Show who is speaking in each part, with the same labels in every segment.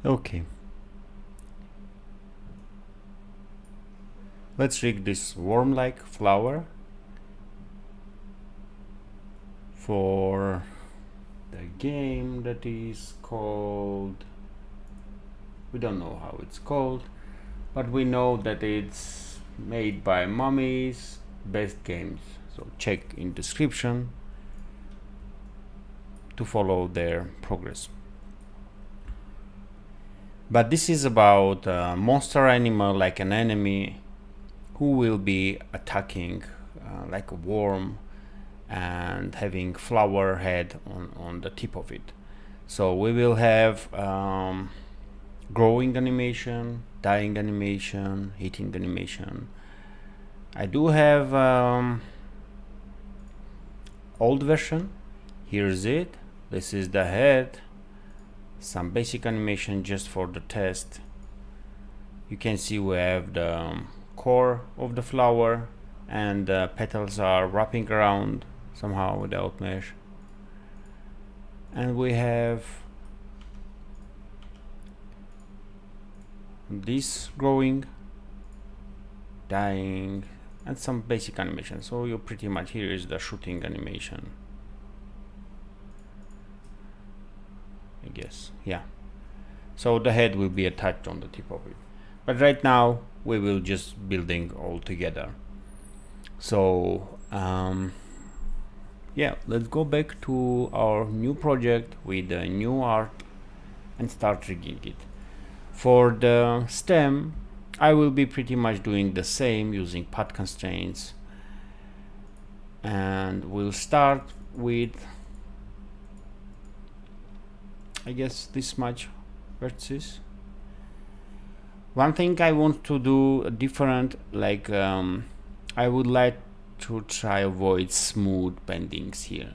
Speaker 1: Okay, let's rig this worm-like flower for the game that is called, we don't know how it's called, but we know that it's made by Mommy's Best Games, so check in description to follow their progress. But this is about a monster animal, like an enemy who will be attacking like a worm and having flower head on the tip of it. So we will have growing animation, dying animation, eating animation. I do have old version. Here's it. This is the head. Some basic animation just for the test. You can see we have the core of the flower and the petals are wrapping around somehow without mesh. And we have this growing, dying, and some basic animation. So you pretty much, here is the shooting animation, I guess. Yeah, so the head will be attached on the tip of it, but right now we will just building all together. So yeah, let's go back to our new project with the new art and start rigging it. For the stem, I will be pretty much doing the same using path constraints, and we'll start with, I guess, this much vertices. One thing I want to do different, like I would like to try avoid smooth bendings here.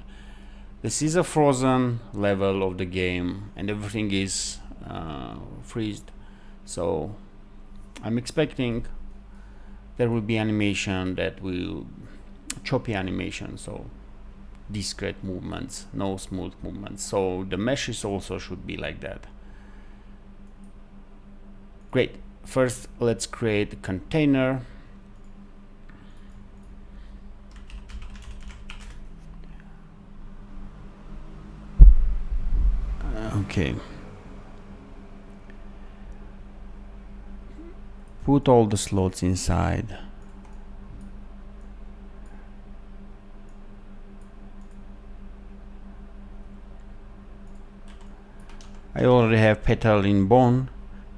Speaker 1: This is a frozen level of the game and everything is freezed, so I'm expecting there will be animation that will choppy animation, so discrete movements, no smooth movements. So the meshes also should be like that. Great. First, let's create a container. Okay. Put all the slots inside. I already have petal in bone.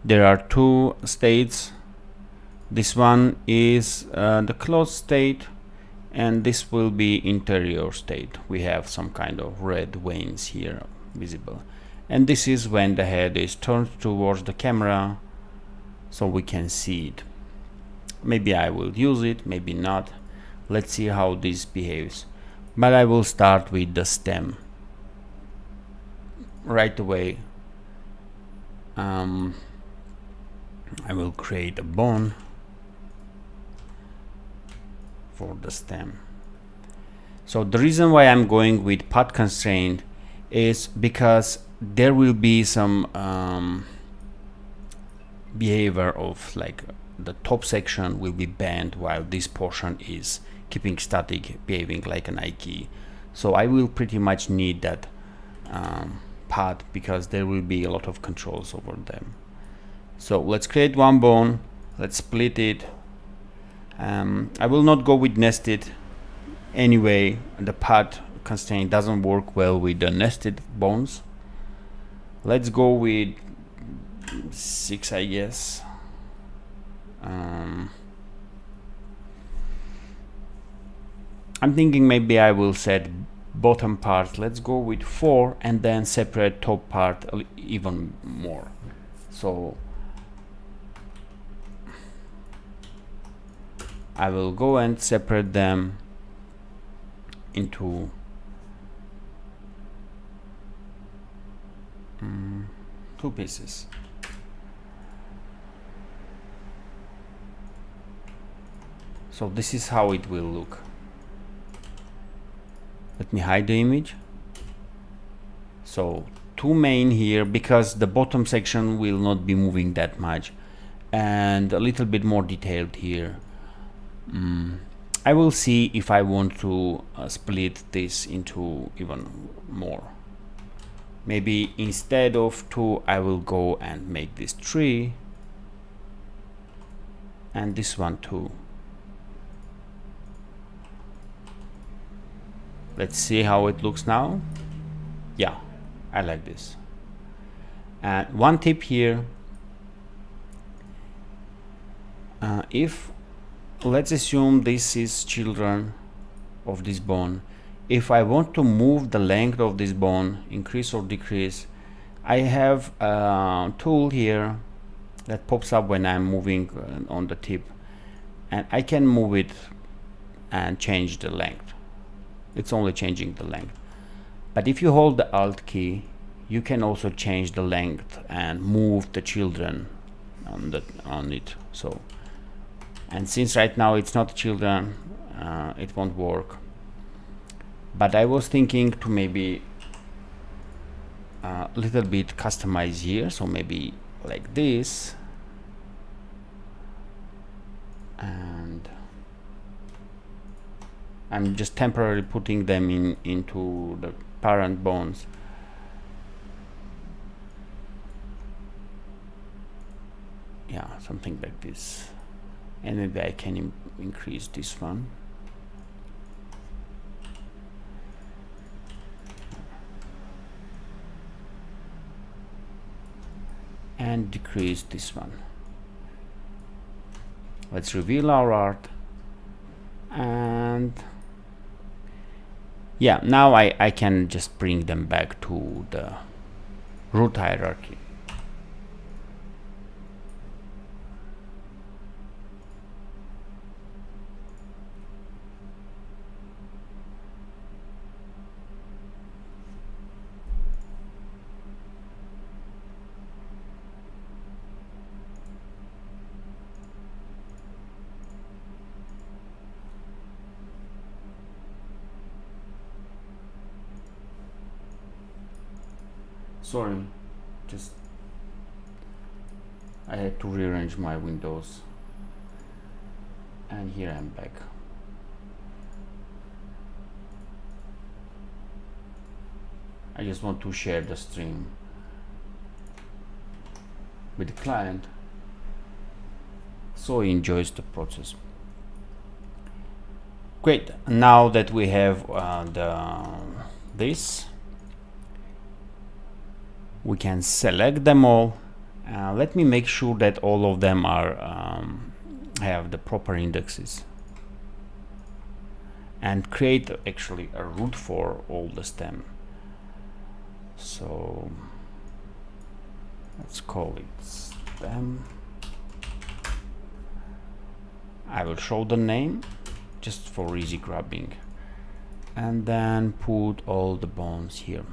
Speaker 1: There are two states. This one is the closed state, and this will be interior state. We have some kind of red veins here visible, and this is when the head is turned towards the camera so we can see it. Maybe I will use it, maybe not. Let's see how this behaves, but I will start with the stem right away. I will create a bone for the stem. So the reason why I'm going with path constraint is because there will be some behavior of, like, the top section will be bent while this portion is keeping static, behaving like an I key. So I will pretty much need that path because there will be a lot of controls over them. So let's create one bone, let's split it. I will not go with nested anyway. The path constraint doesn't work well with the nested bones. Let's go with 6, I guess. I'm thinking maybe I will set bottom part, let's go with 4, and then separate top part even more. So I will go and separate them into 2 pieces. So this is how it will look. Let me hide the image. So two main here because the bottom section will not be moving that much, and a little bit more detailed here. I will see if I want to split this into even more. Maybe instead of 2 I will go and make this 3 and this one 2. Let's see how it looks now. Yeah, I like this. And one tip here, if let's assume this is children of this bone, if I want to move the length of this bone, increase or decrease, I have a tool here that pops up when I'm moving on the tip, and I can move it and change the length. It's only changing the length. But if you hold the Alt key, you can also change the length and move the children on it. So, and since right now it's not children, it won't work. But I was thinking to maybe a little bit customize here, so maybe like this, and I'm just temporarily putting them into the parent bones. Yeah, something like this. And maybe I can increase this one. And decrease this one. Let's reveal our art. And yeah, now I can just bring them back to the root hierarchy. Sorry, just I had to rearrange my windows, and here I'm back. I just want to share the stream with the client so he enjoys the process. Great. Now that we have this, we can select them all. Let me make sure that all of them are have the proper indexes, and create actually a root for all the stem. So let's call it stem. I will show the name just for easy grabbing, and then put all the bones here.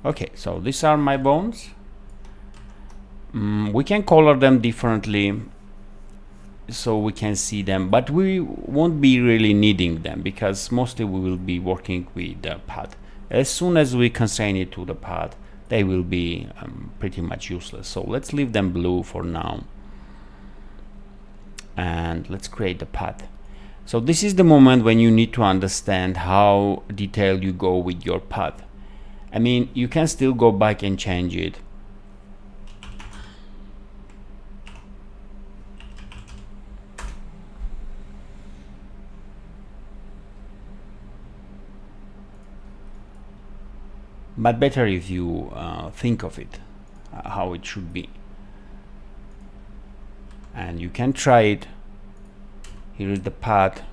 Speaker 1: Okay, so these are my bones. We can color them differently so we can see them, but we won't be really needing them because mostly we will be working with the path. As soon as we constrain it to the path, they will be pretty much useless. So let's leave them blue for now, and let's create the path. So this is the moment when you need to understand how detailed you go with your path. I mean, you can still go back and change it. But better if you think of it, how it should be. And you can try it. Here is the path.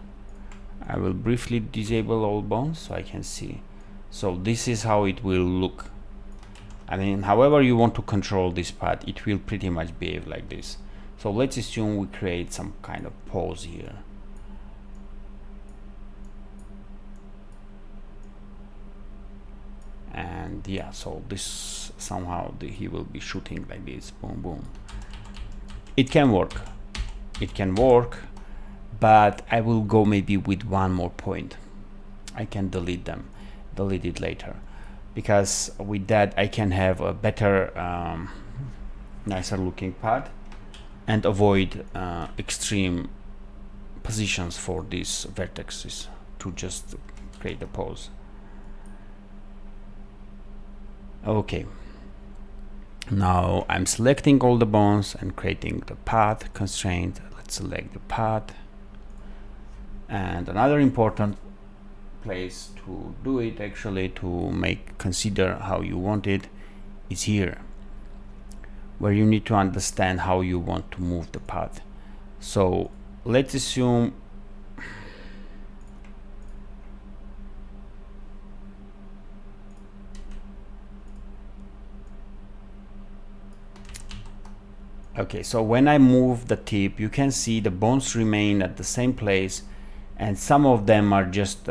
Speaker 1: I will briefly disable all bones so I can see. So this is how it will look. I mean, however you want to control this path, it will pretty much behave like this. So let's assume we create some kind of pause here. And yeah, so this somehow he will be shooting like this, boom boom. It can work. it can work, but I will go maybe with one more point. I can delete it later, because with that I can have a better, nicer looking pad and avoid extreme positions for these vertices to just create a pose. Okay, now I'm selecting all the bones and creating the path constraint. Let's select the path, and another important place to do it, actually to consider how you want it, is here, where you need to understand how you want to move the path. So let's assume okay, so when I move the tip, you can see the bones remain at the same place, and some of them are just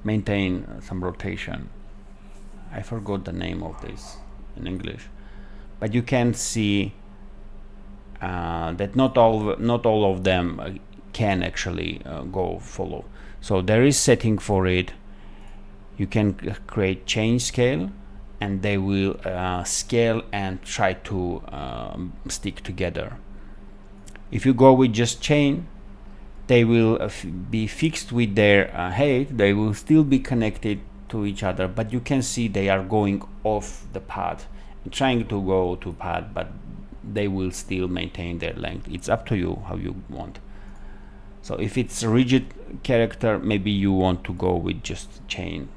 Speaker 1: maintain some rotation. I forgot the name of this in English, but you can see that not all of them can actually go follow. So there is setting for it. You can create change scale, and they will scale and try to stick together. If you go with just chain, they will be fixed with their height. They will still be connected to each other, but you can see they are going off the path and trying to go to path, but they will still maintain their length. It's up to you how you want. So if it's a rigid character, maybe you want to go with just chain.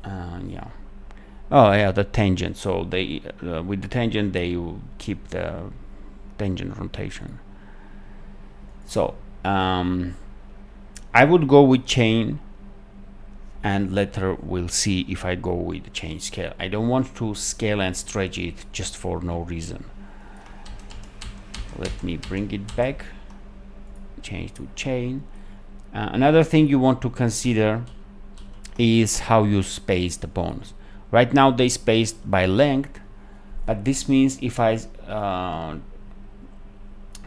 Speaker 1: Yeah. Oh yeah, the tangent. So they with the tangent they will keep the tangent rotation. So I would go with chain, and later we'll see if I go with the change scale. I don't want to scale and stretch it just for no reason. Let me bring it back, change to chain. Another thing you want to consider is how you space the bones. Right now they spaced by length, but this means if I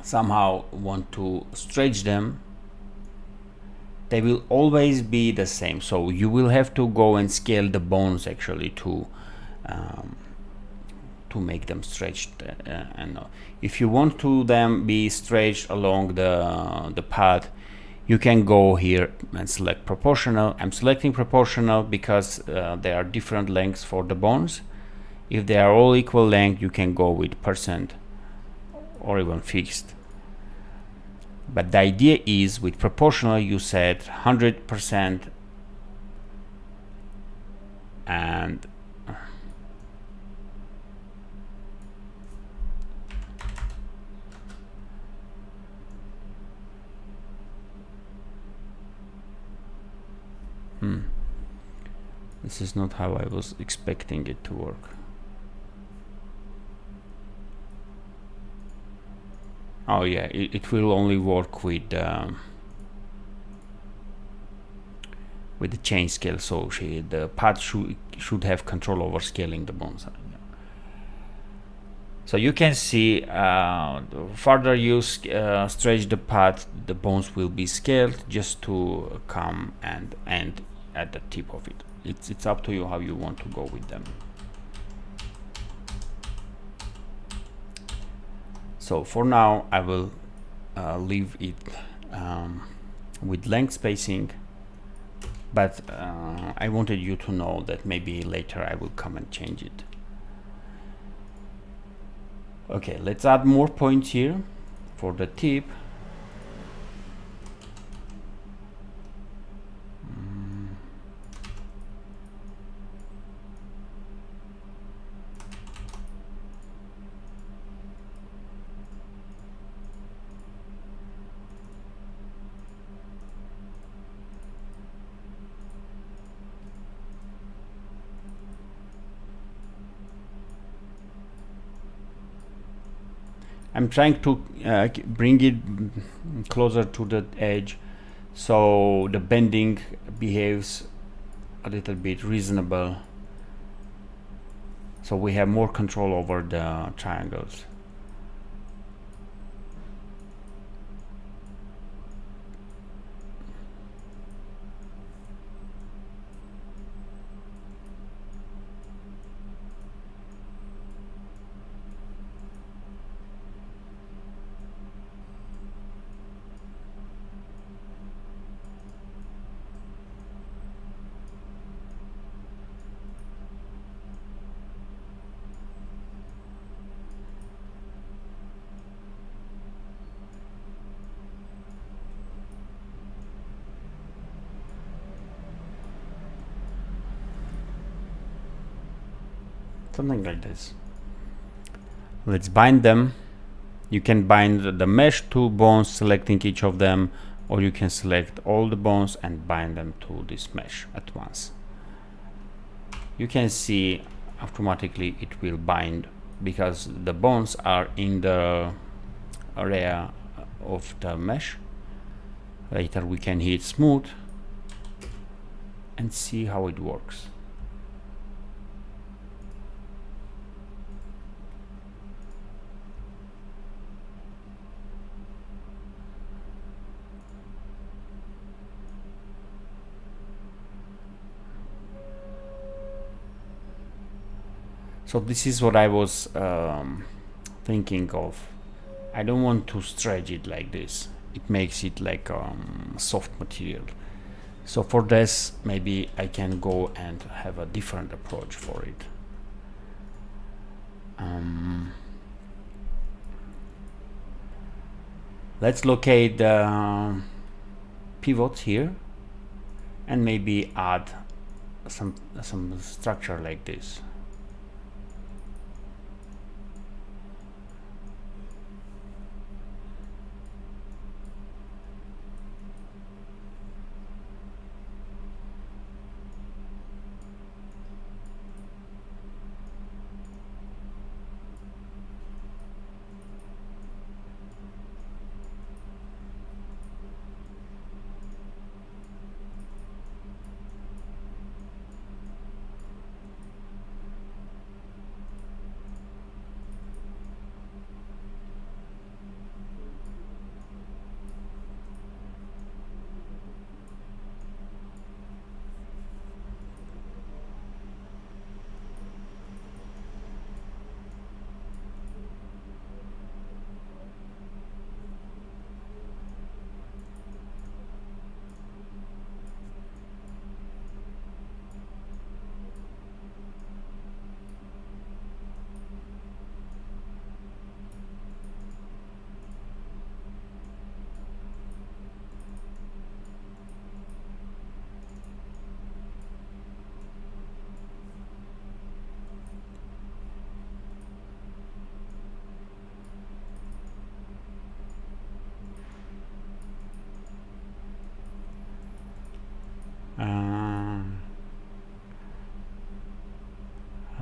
Speaker 1: somehow want to stretch them, they will always be the same. So you will have to go and scale the bones actually to make them stretched. And if you want to them be stretched along the path, you can go here and select proportional. I'm selecting proportional because there are different lengths for the bones. If they are all equal length, you can go with % or even fixed. But the idea is with proportional you set 100% and this is not how I was expecting it to work. Oh yeah, it will only work with the change scale. So the path should have control over scaling the bones. So you can see further you stretch the path, the bones will be scaled just to come and end at the tip of it. It's up to you how you want to go with them. So for now I will leave it with length spacing, but I wanted you to know that maybe later I will come and change it. Okay, let's add more points here for the tip. I'm trying to bring it closer to the edge so the bending behaves a little bit reasonable, so we have more control over the triangles. something like this. Let's bind them. You can bind the mesh to bones, selecting each of them, or you can select all the bones and bind them to this mesh at once. You can see automatically it will bind because the bones are in the area of the mesh. Later we can hit smooth and see how it works. So this is what I was thinking of. I don't want to stretch it like this. It makes it like soft material. So for this, maybe I can go and have a different approach for it. Let's locate the pivots here and maybe add some structure like this.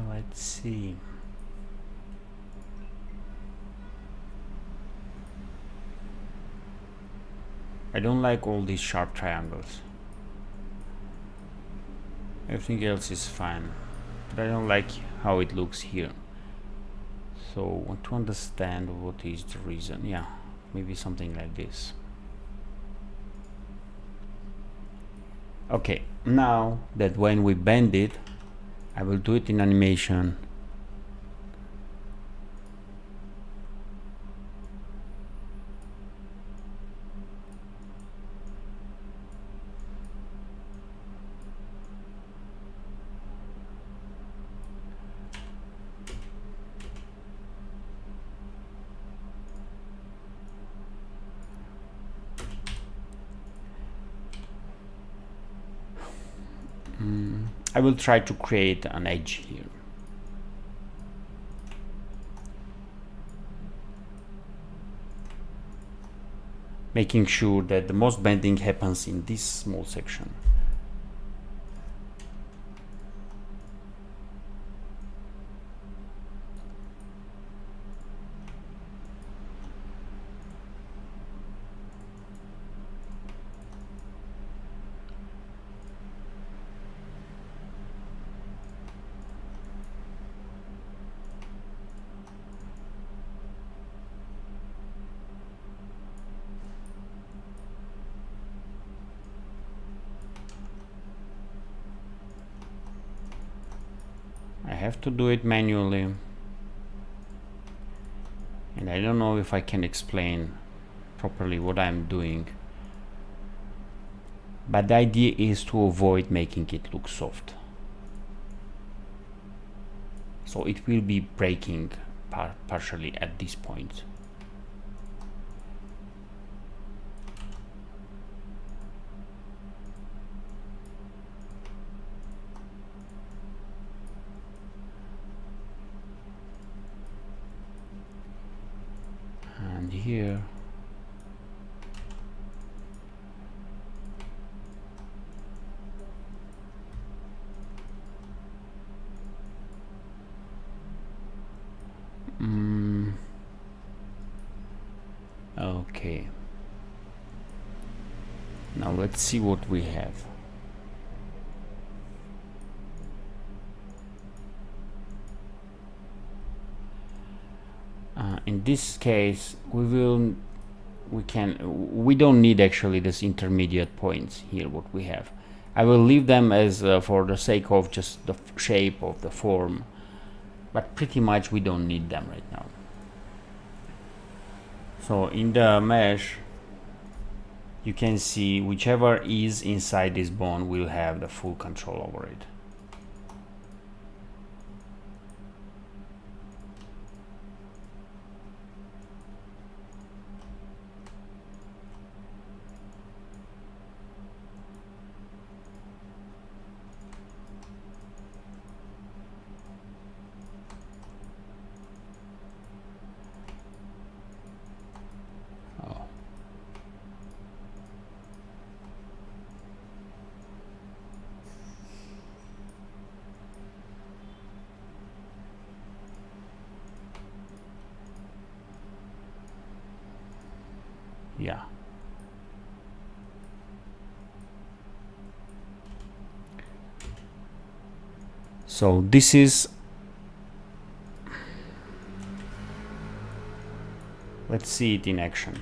Speaker 1: Let's see. I don't like all these sharp triangles. Everything else is fine, but I don't like how it looks here. So I want to understand what is the reason. Yeah, maybe something like this. Okay, now that when we bend it, I will do it in animation. I will try to create an edge here. Making sure that the most bending happens in this small section. I have to do it manually, and I don't know if I can explain properly what I'm doing, but the idea is to avoid making it look soft. So it will be breaking partially at this point. here. Okay. Now let's see what we have. In this case, we don't need actually this intermediate points here. What we have, I will leave them as for the sake of just the shape of the form, but pretty much we don't need them right now. So in the mesh, you can see whichever is inside this bone will have the full control over it. Yeah. So this is, let's see it in action.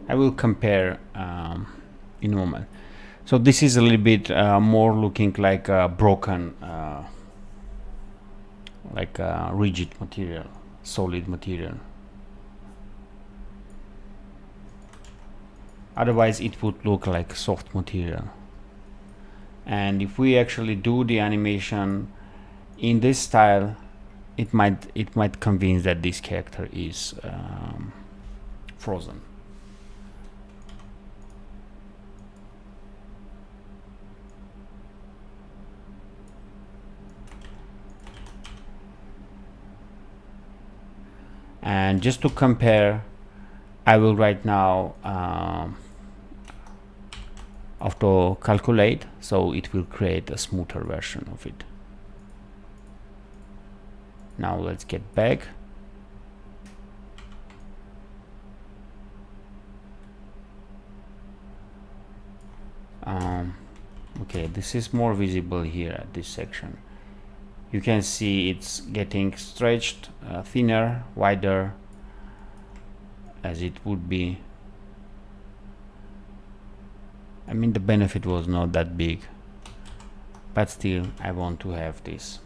Speaker 1: I will compare in a moment. So this is a little bit more looking like a broken, like a rigid material, solid material. Otherwise it would look like soft material. And if we actually do the animation in this style, it might convince that this character is frozen. And just to compare, I will right now auto calculate, so it will create a smoother version of it. Now let's get back. Okay, this is more visible here at this section. You can see it's getting stretched, thinner, wider, as it would be. I mean, the benefit was not that big, but still I want to have this.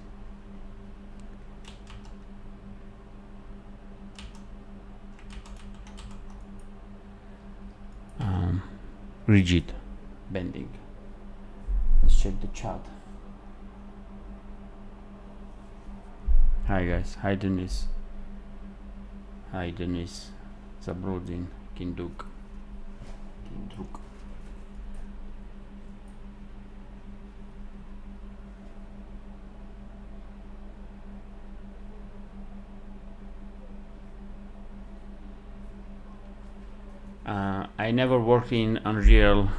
Speaker 1: Rigid bending. Let's check the chat. Hi guys, hi Denise. Hi Denise. Zabrodin, Kinduk. I never worked in Unreal,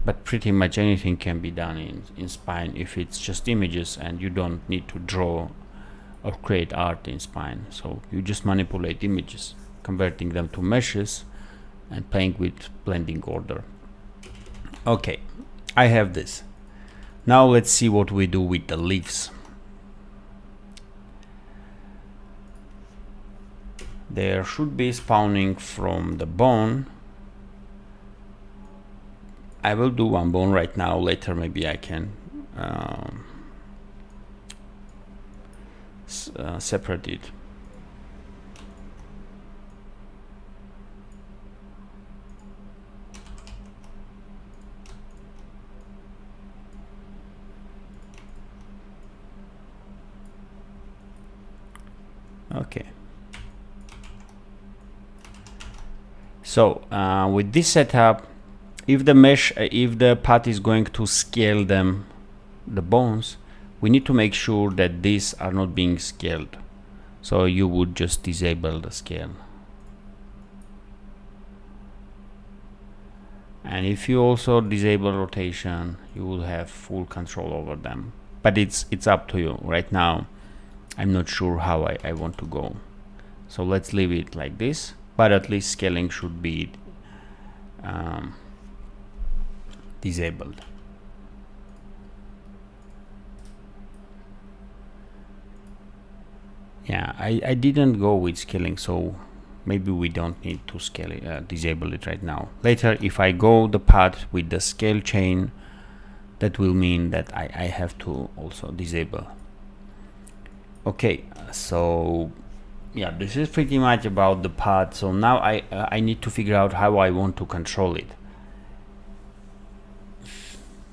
Speaker 1: but pretty much anything can be done in Spine if it's just images and you don't need to draw or create art in Spine. So you just manipulate images, converting them to meshes and playing with blending order. Okay, I have this. Now let's see what we do with the leaves. There should be spawning from the bone. I will do one bone right now. Later maybe I can separate it. Okay. So with this setup, if the path is going to scale the bones, we need to make sure that these are not being scaled. So you would just disable the scale. And if you also disable rotation, you will have full control over them. But it's up to you. Right now, I'm not sure how I want to go. So let's leave it like this, but at least scaling should be disabled. Yeah, I didn't go with scaling, so maybe we don't need to scale it, disable it right now. Later, if I go the path with the scale chain, that will mean that I have to also disable. Okay, so yeah, this is pretty much about the path. So now I need to figure out how I want to control it.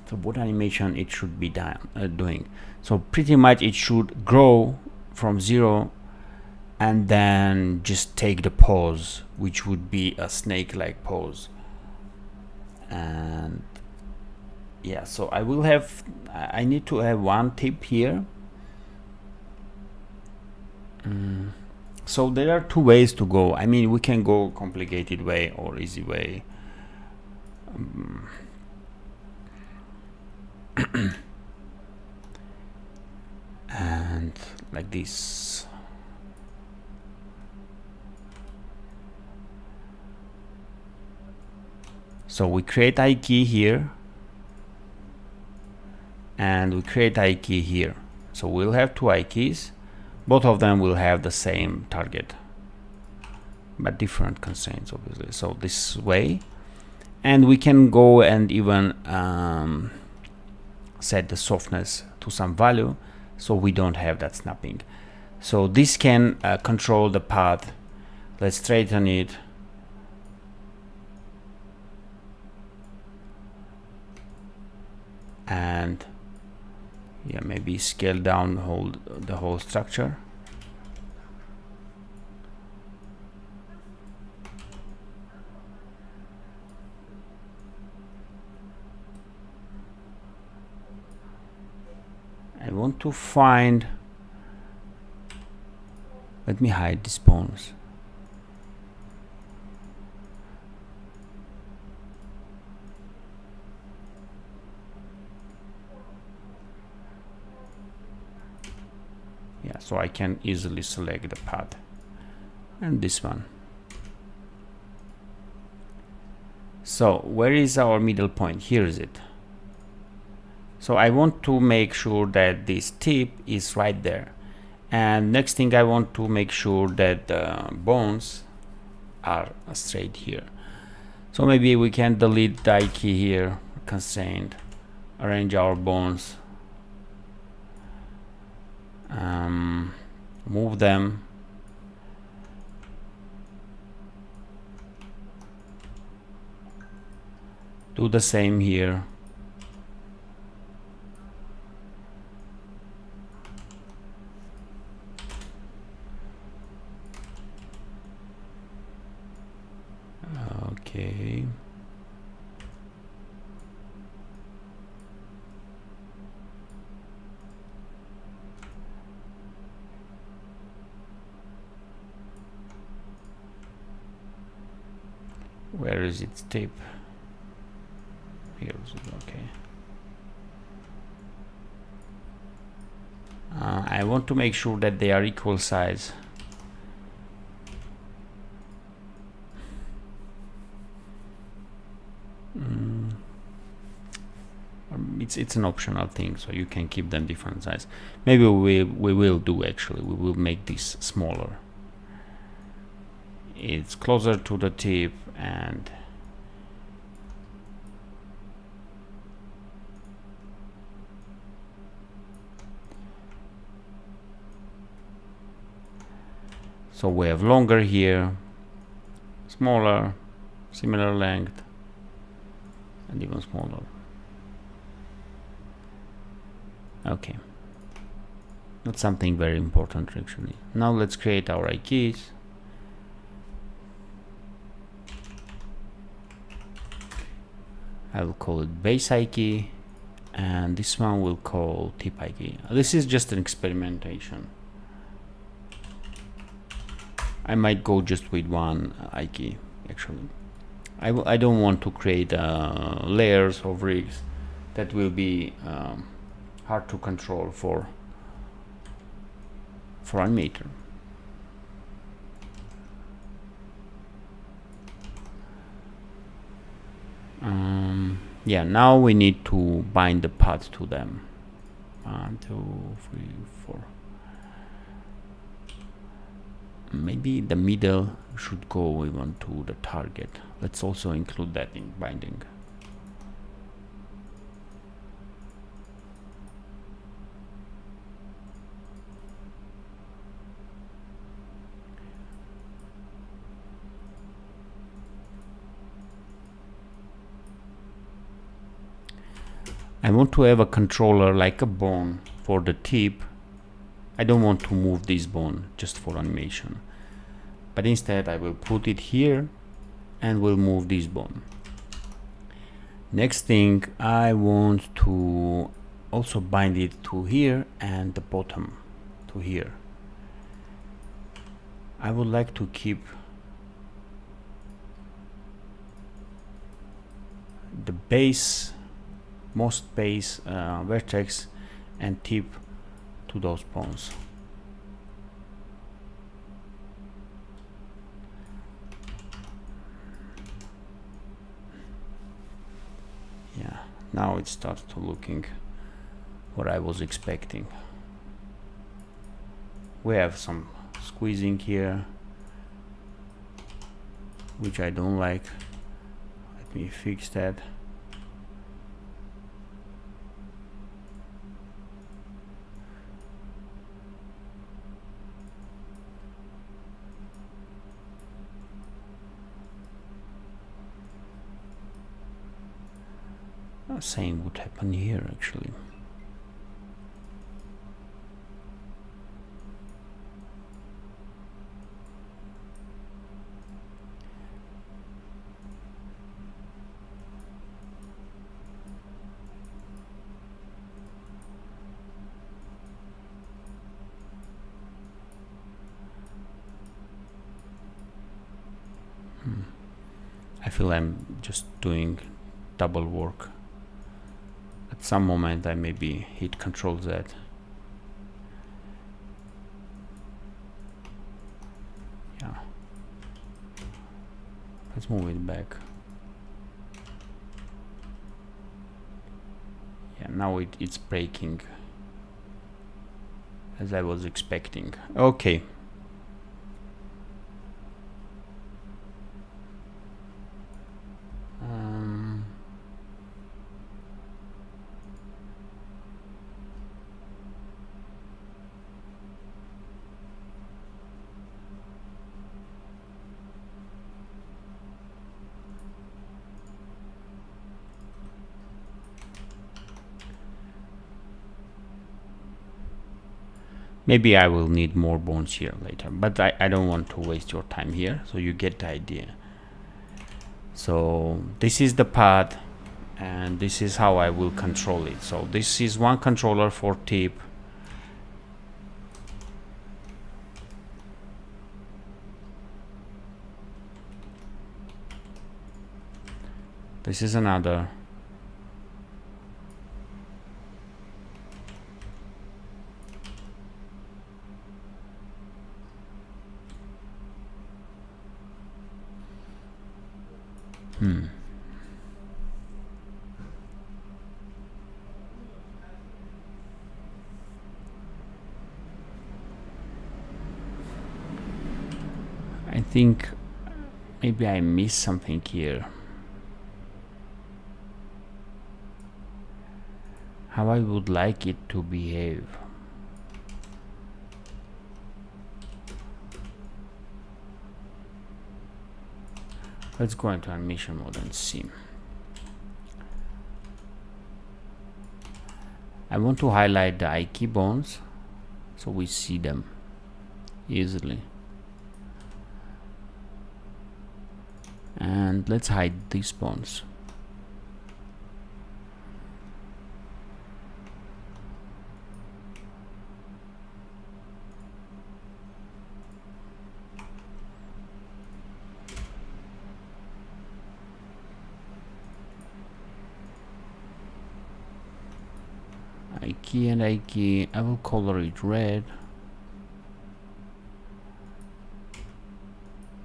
Speaker 1: So what animation it should be doing. So pretty much it should grow from 0 and then just take the pose, which would be a snake-like pose. And yeah, so I need to have one tip here. So there are two ways to go. I mean, we can go complicated way or easy way. And like this. So we create I key here and we create I key here. So we'll have two I keys. Both of them will have the same target, but different constraints, obviously. So this way, and we can go and even set the softness to some value, so we don't have that snapping. So this can control the path. Let's straighten it. And yeah, maybe scale down the whole structure. I want to find, let me hide these bones. Yeah, so I can easily select the path and this one. So where is our middle point? Here is it. So I want to make sure that this tip is right there. And next thing, I want to make sure that the bones are straight here. So maybe we can delete the I key here, constraint, arrange our bones, move them, do the same here. Okay. Where is its tip? Here is it. Okay. I want to make sure that they are equal size. It's an optional thing, so you can keep them different size. Maybe we will do, actually, we will make this smaller. It's closer to the tip, and So we have longer here, smaller, similar length, and even smaller. Okay, not something very important actually. Now let's create our keys. I will call it base key, and this one will call tip key. This is just an experimentation. I might go just with one key actually. I don't want to create layers of rigs that will be hard to control for animator. Yeah, now we need to bind the path to them. 1, 2, 3, 4. Maybe the middle should go even to the target. Let's also include that in binding. I want to have a controller like a bone for the tip. I don't want to move this bone just for animation, but instead I will put it here and will move this bone. Next thing, I want to also bind it to here and the bottom to here. I would like to keep the base, most base vertex and tip to those bones. Yeah, now it starts to looking what I was expecting. We have some squeezing here, which I don't like. Let me fix that. Same would happen here actually. I feel I'm just doing double work. At some moment I maybe hit Control Z. Yeah. Let's move it back. Yeah, now it's breaking as I was expecting. Okay. Maybe I will need more bones here later, but I don't want to waste your time here, so you get the idea. So this is the path, and this is how I will control it. So this is one controller for tip. This is another. I think maybe I missed something here. How I would like it to behave. Let's go into animation mode and see. I want to highlight the eye key bones so we see them easily. And let's hide these bones. Eye key and eye key, I will color it red.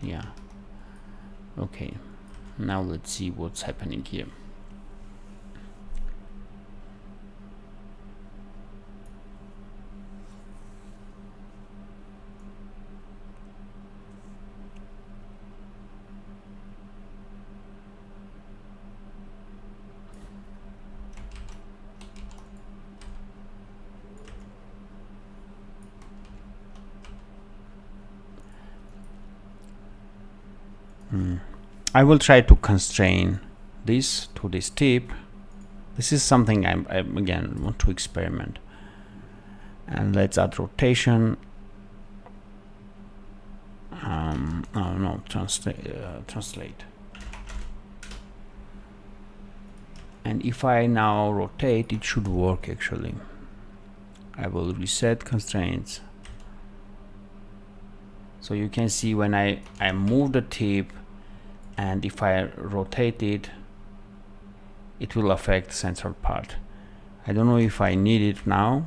Speaker 1: Yeah. Okay, now let's see what's happening here. I will try to constrain this to this tip. This is something I again want to experiment. And let's add rotation. Translate. And if I now rotate, it should work actually. I will reset constraints. So you can see when I move the tip, and if I rotate it, it will affect the central part. I don't know if I need it now.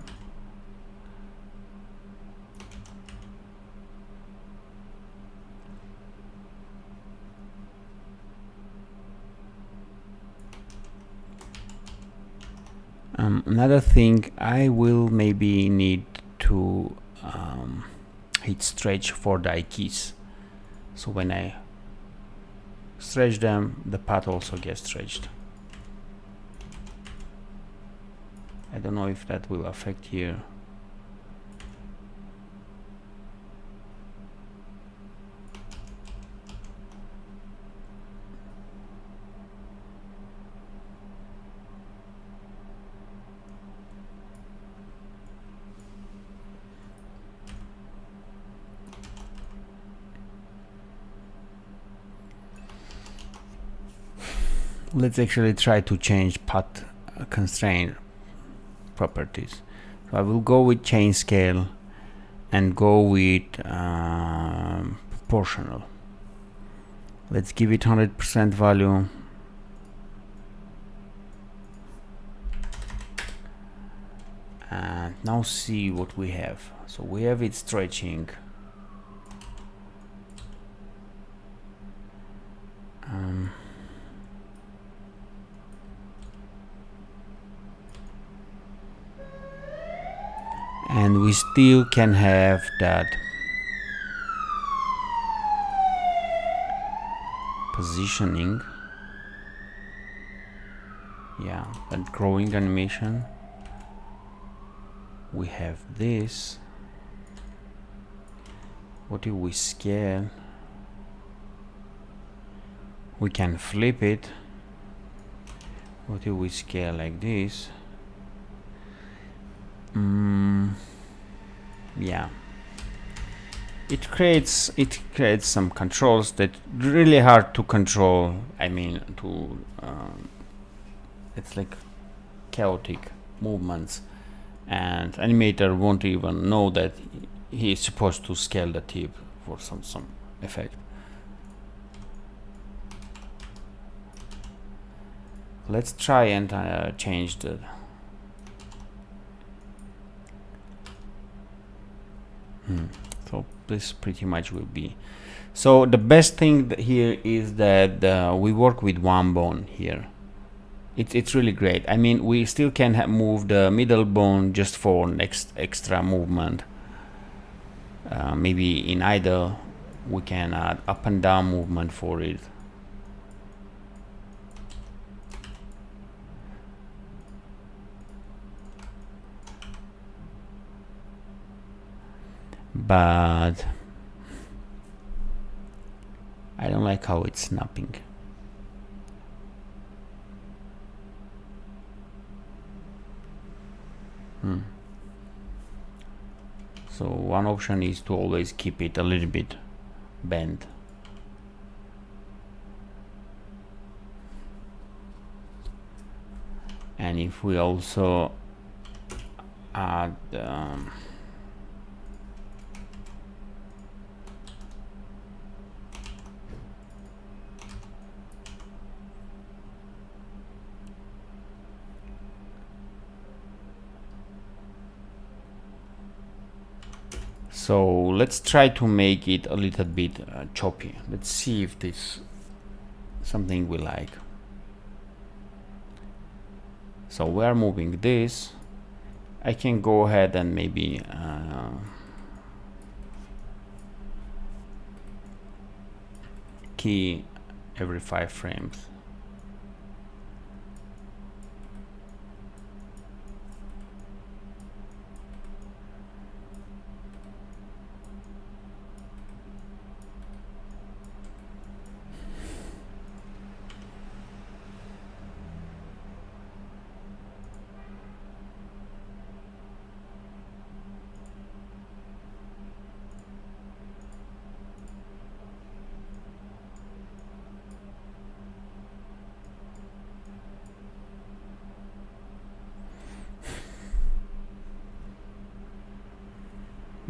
Speaker 1: Another thing, I will maybe need to hit stretch for the eye keys. So when I stretch them, the path also gets stretched. I don't know if that will affect here. Let's actually try to change path constraint properties. So I will go with chain scale and go with proportional. Let's give it 100% value. And now see what we have. So we have it stretching. And we still can have that positioning, yeah, and growing animation. We have this. What if we scale? We can flip it. What if we scale like this? Yeah, it creates some controls that really hard to control. I mean, it's like chaotic movements, and animator won't even know that he is supposed to scale the tip for some effect. Let's try and change the so this pretty much will be. So the best thing here is that we work with one bone here. It's really great. I mean, we still can move the middle bone just for next extra movement. Maybe in idle we can add up and down movement for it. But I don't like how it's snapping. So one option is to always keep it a little bit bent. And if we also add so let's try to make it a little bit choppy. Let's see if this something we like. So we are moving this. I can go ahead and maybe key every 5 frames.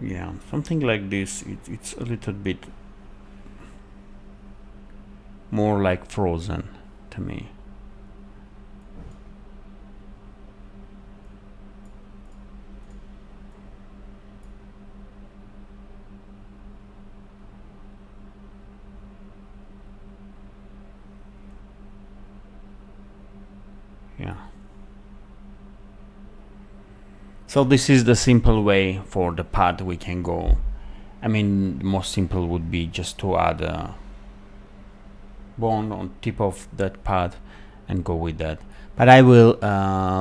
Speaker 1: Yeah, something like this. It's a little bit more like Frozen to me. Yeah. So this is the simple way for the path we can go. I mean, the most simple would be just to add a bone on tip of that path and go with that. But I will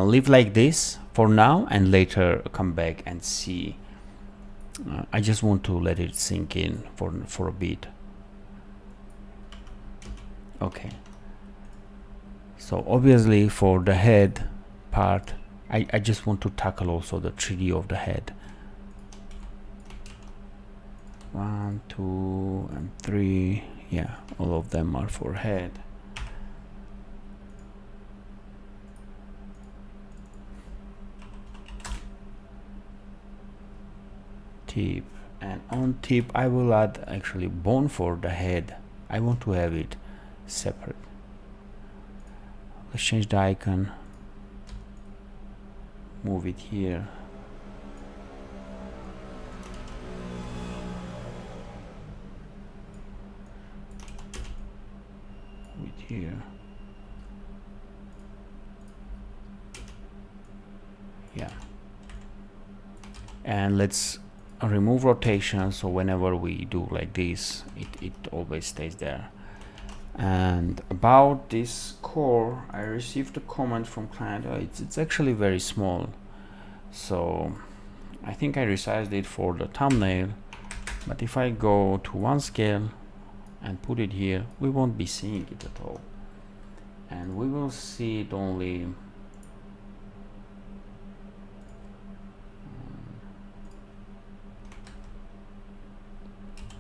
Speaker 1: leave like this for now and later come back and see. I just want to let it sink in for a bit. Okay. So obviously for the head part, I just want to tackle also the 3D of the head. 1, 2, and 3. Yeah, all of them are for head. Tip, and on tip I will add actually bone for the head. I want to have it separate. Let's change the icon, move it here. Move it here. Yeah. And let's remove rotation, so whenever we do like this, it always stays there. And about this core, I received a comment from client. It's actually very small, so I think I resized it for the thumbnail. But if I go to 1 scale and put it here, we won't be seeing it at all, and we will see it only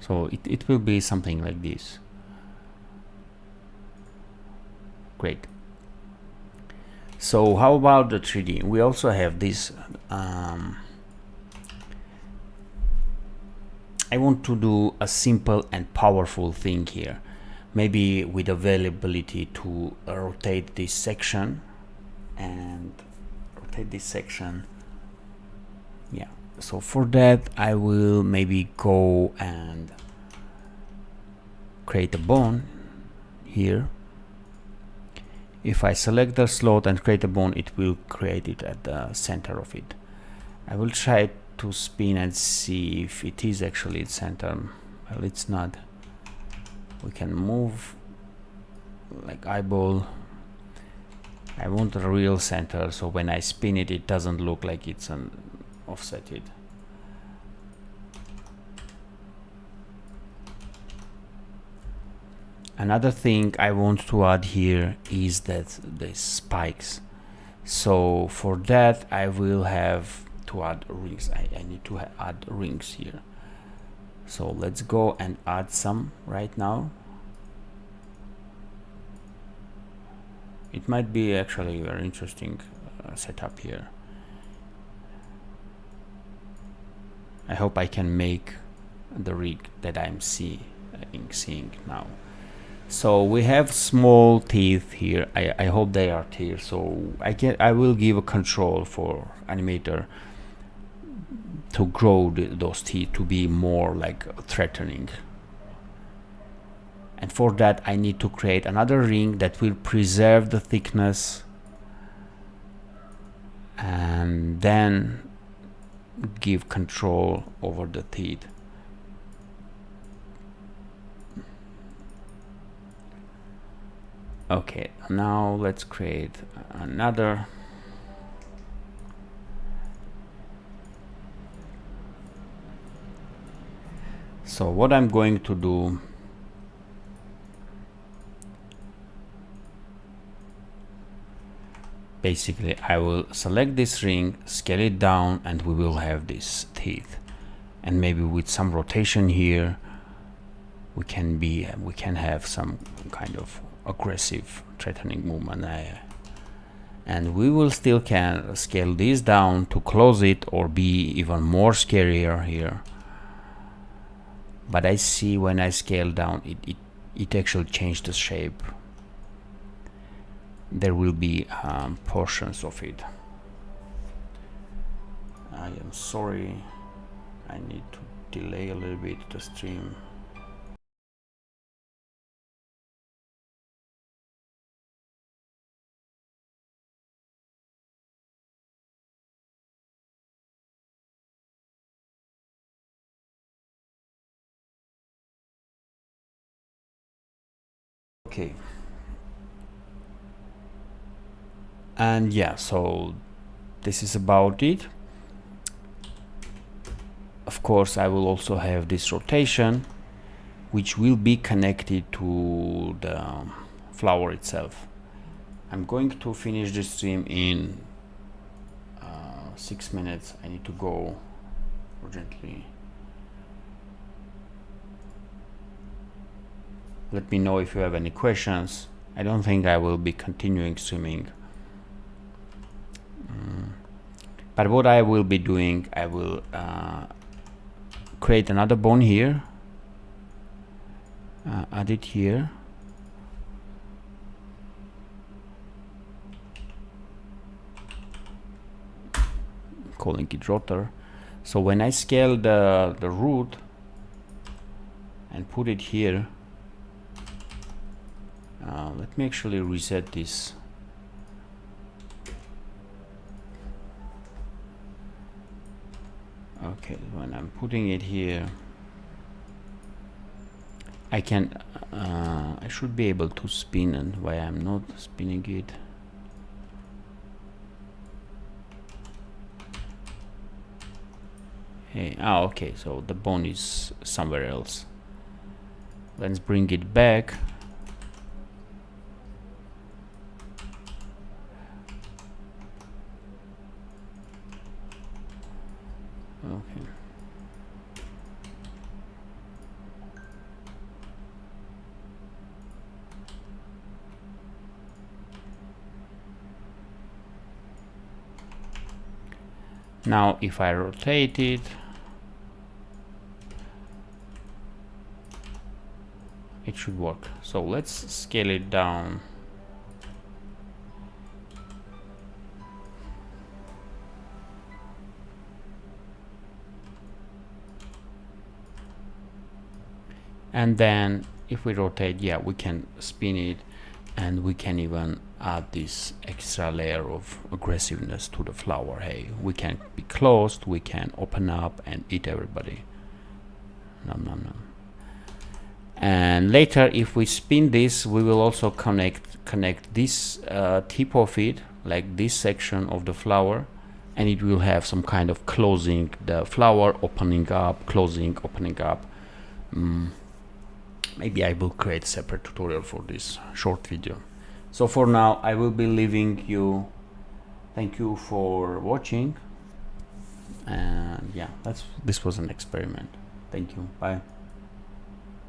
Speaker 1: so it will be something like this. Great. So how about the 3D? We also have this I want to do a simple and powerful thing here, maybe with availability to rotate this section and rotate this section. Yeah, so for that I will maybe go and create a bone here. If I select the slot and create a bone, it will create it at the center of it. I will try to spin and see if it is actually its center. Well, it's not. We can move like eyeball. I want a real center, so when I spin it, it doesn't look like it's an offsetted. Another thing I want to add here is that the spikes. So for that I will have to add rings. I need to add rings here. So let's go and add some right now. It might be actually a very interesting setup here. I hope I can make the rig that I'm seeing now. So we have small teeth here. I hope they are teeth. So I will give a control for animator to grow those teeth to be more like threatening. And for that I need to create another ring that will preserve the thickness and then give control over the teeth. Okay, now let's create another. So what I'm going to do, basically I will select this ring, scale it down, and we will have these teeth. And maybe with some rotation here we can have some kind of aggressive threatening movement, and we will still can scale this down to close it or be even more scarier here. But I see when I scale down it actually changed the shape. There will be portions of it. I am sorry, I need to delay a little bit the stream. Okay, and yeah, so this is about it. Of course I will also have this rotation which will be connected to the flower itself. I'm going to finish the stream in 6 minutes. I need to go urgently. Let me know if you have any questions. I don't think I will be continuing streaming. But what I will be doing, I will create another bone here, add it here, calling it rotor. So when I scale the root and put it here, let me actually reset this. Okay, when I'm putting it here, I can I should be able to spin, and why I'm not spinning it. Hey, okay, so the bone is somewhere else. Let's bring it back. Okay. Now if I rotate it, it should work. So let's scale it down. And then if we rotate, yeah, we can spin it, and we can even add this extra layer of aggressiveness to the flower. Hey, we can be closed, we can open up and eat everybody. Nom nom nom. And later if we spin this, we will also connect this tip of it, like this section of the flower, and it will have some kind of closing the flower, opening up, closing, opening up. maybe I will create a separate tutorial for this short video. So for now I will be leaving you. Thank you for watching, and yeah, this was an experiment. Thank you, bye.